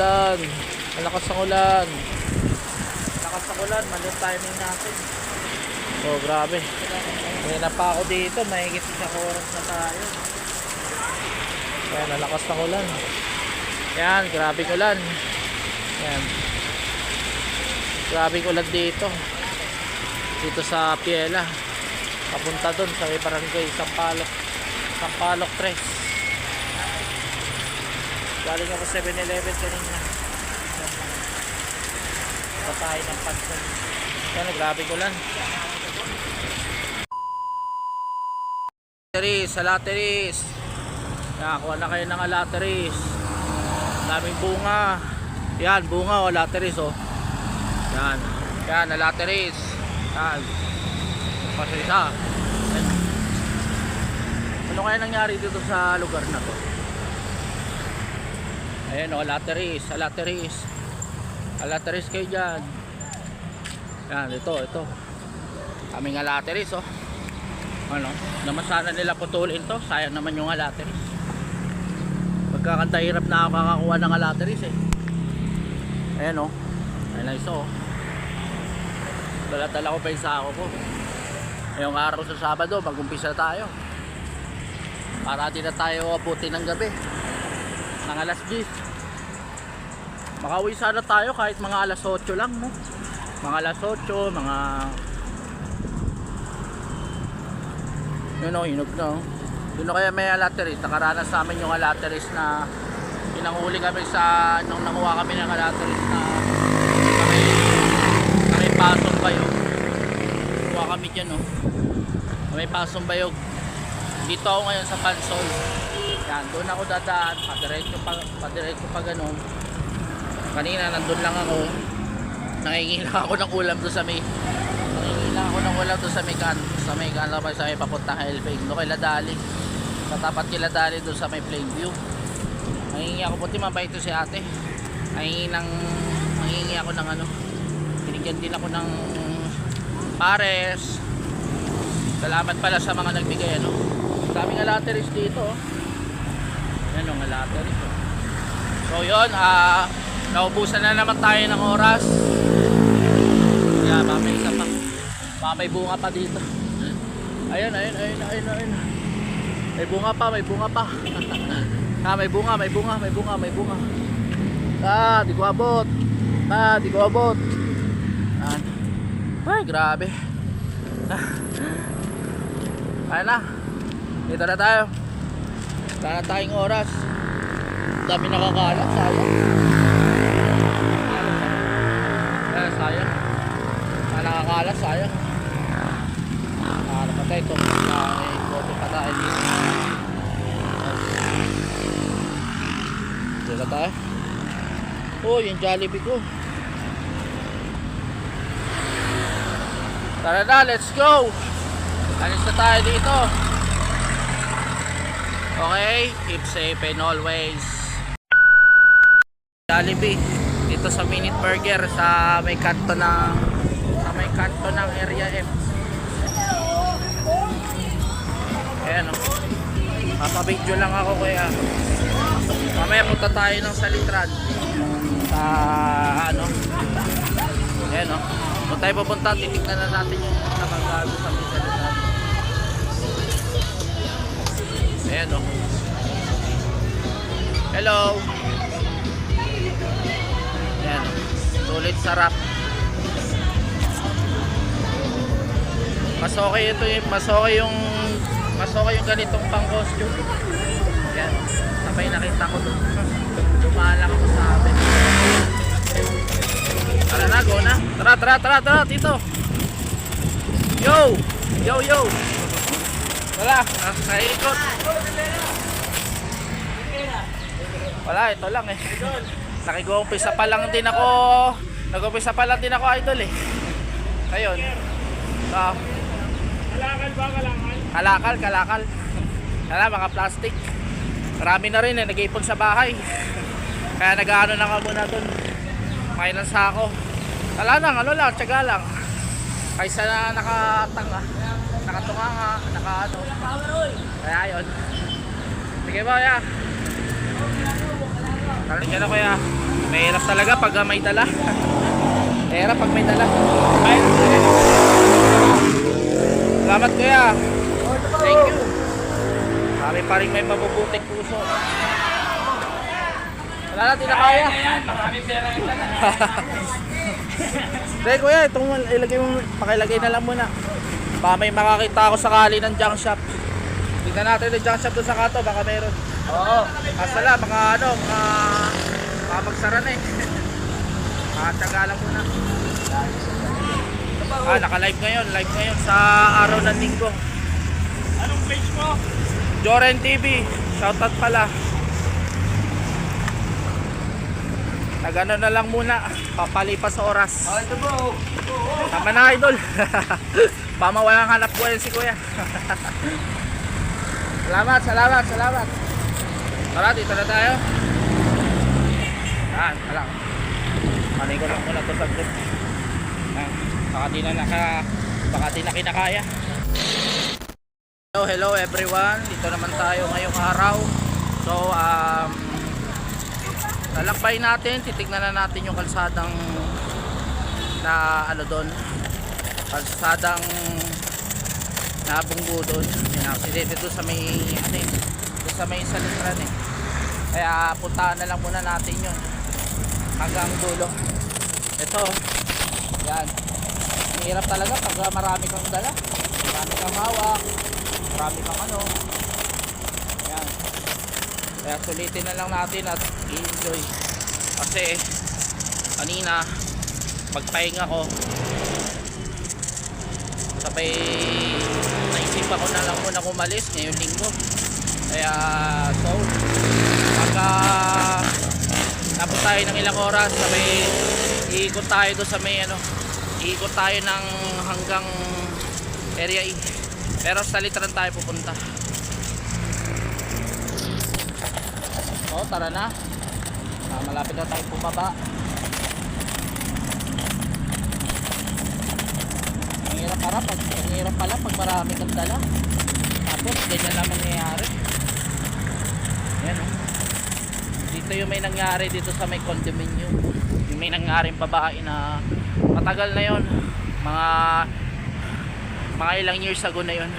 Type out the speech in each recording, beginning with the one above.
ulan. Malakas ang ulan. Malakas ang ulan, mali ang timing natin. Oh, grabe. May pa ako dito, mahigit isang oras na tayo. Ayan, malakas ang ulan. Yan, grabing ulan. Yan. Grabing ulan dito. Dito sa Piela. Papunta dun sa barangay Sampaloc 3. Galing ako 7-Eleven kanina. Patay ng pansin. Yan, grabing ulan. Alateris. Kuha na kayo ng alateris. Daming bunga. Yan, bunga o alateris oh. Yan. Yan, alateris. Yan. Pasalita. Ano kaya nangyari dito sa lugar na to? Ayan o, alateris. Alateris. Alateris kayo dyan. Yan, ito. Kaming alateris oh. Ano, naman sana nila putulin to. Sayang naman yung alateris. Pagkakanta hirap na ako kakakuha ng alateris eh. Ayan o. Ayan na iso. Dala-dala ko pa yung sako ko. Ngayong araw sa Sabado mag-umpisa tayo. Para di na tayo abuti ng gabi ng alas 10. Makauwi sana tayo kahit mga alas 8 lang no? Mga alas 8, mga yun o, hinog na o. Yun o kaya may alateris. Nakaranas sa amin yung alateris na pinanghuli kami sa nung nanguha kami ng alateris na kami Pasong Bayog. Kuha kami dyan o. Kami Pasong Bayog. Dito ako ngayon sa Pansol. Yan, doon ako dadaan. Padiretso pa ganun. Kanina nandun lang ako. Nangingila ako ng ulam doon sa may ako nang wala to sa Mekan naman sa may papuntang Helping no kay Ladali sa tapat kay Ladali doon sa may Plainview. Mangingi ako puti mabait to si ate. Mangingi ako ng ano, binigyan din ako ng pares. Salamat pala sa mga nagbigay ano. Daming alateris dito oh. Yan ang alateris oh. So yun naubusan na naman tayo ng oras. Yeah, may isa pa. May bunga pa dito. Ayun. May bunga pa. May bunga. Di ko abot. Ay, grabe. Ayun na. Dito na tayo. Wala na tayong oras. Dami nakakalat. Sayang. Nakakalat. Sayang. Patay ito. May bote pa tayo dito. Dito tayo. Oh, yung Jollibee ko. Tara na, let's go. Alis na tayo dito. Okay, keep safe and always. Jollibee dito sa Minute Burger sa may kanto ng Area M. Ayan o. Papabidyo lang ako kaya mamaya punta tayo ng Salitran sa ano. Ayan o. Kung tayo pupunta titignan na natin yung nakagago sa Salitran. Ayan o. Hello. Ayan o. Sulit sarap. Mas okay yung ganitong pang costume. Yan, sabay nakita ko doon. Dumalang ako sa amin. Tara na, go na. Tara, tito. Yo. Wala, naikot. Wala, ito lang eh. Nag-umpisa pa lang din ako idol eh. Ayun. Kalakal. Wala, mga plastic. Marami na rin eh, nag-iipon sa bahay. Kaya nag-ano na ka muna dun. Kain ng sako. Wala lang, tsaga lang. Kaysa na nakatunga nga, nakaano. Kaya yun. Sige ba, ya. Kaya na kuya, mahirap talaga pag may dala. Mahirap pag may dala. Ay, salamat kuya. Thank you. Sabi pa rin may mabubuting puso. Wala natin na kaya. Maraming pera yung dala. Dahil kuya, itong ilagay mo, pakilagay na lang muna. Baka may makakita ako sakali ng junk shop. Tignan natin yung junk shop doon sa Kato, baka meron. Oo. Kasala, baka ano, baka magsara na eh. Tsaga lang muna. Naka-live ngayon sa araw ng linggo. Anong page mo? Joren TV, shoutout pala. Nagano na lang muna, papalipas sa oras. Oh, ito bro. Tama na idol. Pamawalang hanap ko yan si kuya. Salamat. Tara, dito na tayo. Alam. Panay ko lang muna to sa group. Baka di na kinakaya. Hello everyone. Dito naman tayo ngayong araw. So, lalakbay natin, titignan na natin yung kalsadang na ano doon. Kalsadang nabunggo doon. Yung aksidente doon sa may doon sa may salitran eh. Kaya puntahan na lang muna natin yun hanggang dulo. Ito, yan. Mahirap talaga pag marami kang dala, marami kang hawak, marami kang ano. Yan. Kaya sulitin na lang natin at i-enjoy. Kasi kanina magpahinga ko, sabay naisip ako na lang muna umalis ngayong linggo. Kaya so pagka tapos tayo ng ilang oras, sabay iikot tayo doon sa may ano, iikot tayo ng hanggang area E, pero sa Litran tayo pupunta. Tara na. Malapit na tayo bumaba. Ang hirap pala pag marami kang dala. Tapos ganyan lang nangyayari. Ayan o. Dito yung may nangyari dito sa may condominium. Yung may nangyaring babae na matagal na yon. Mga ilang years ago na yon.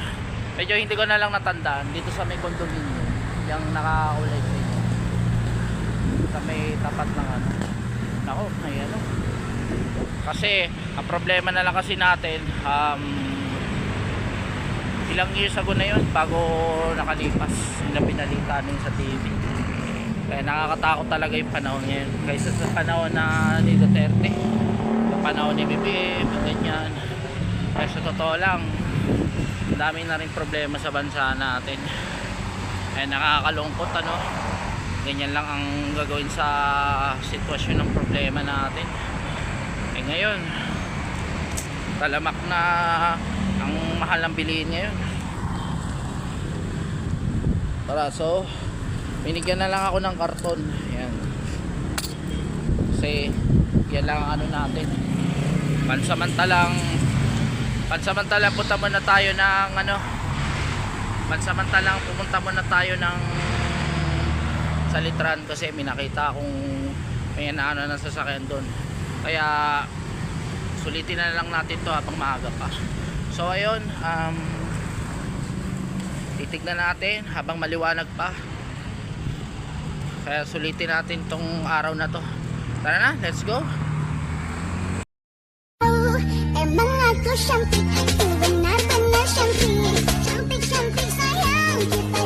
Medyo hindi ko na lang natandaan. Dito sa may condominium. Yung nakakulay ko. Sa may tapat ng ano. Nako, may ano. Kasi ang problema na lang kasi natin, ilang years ago na yun bago nakalipas na pinalita sa TV. Kaya nakakatakot talaga yung panahon ngayon kaysa sa panahon na ni Duterte, yung panahon ni BBM, ganyan. Kaya sa totoo lang, dami na rin problema sa bansa natin. Kaya nakakalungkot ano. Ganyan lang ang gagawin sa sitwasyon ng problema natin. Eh ngayon, talamak na ang mahal ng bilihin ngayon. Tara, so binigyan na lang ako ng karton. Yan. Kasi yan lang ang ano natin. Pansamantalang punta muna tayo ng ano. Pansamantalang pumunta muna tayo ng sa Litran kasi may nakita akong may ano ng sasakyan doon. Kaya sulitin na lang natin to habang maaga pa. So ayun, titignan natin habang maliwanag pa. Kaya sulitin natin tong araw na to. Tara na, let's go. Emang aku cantik.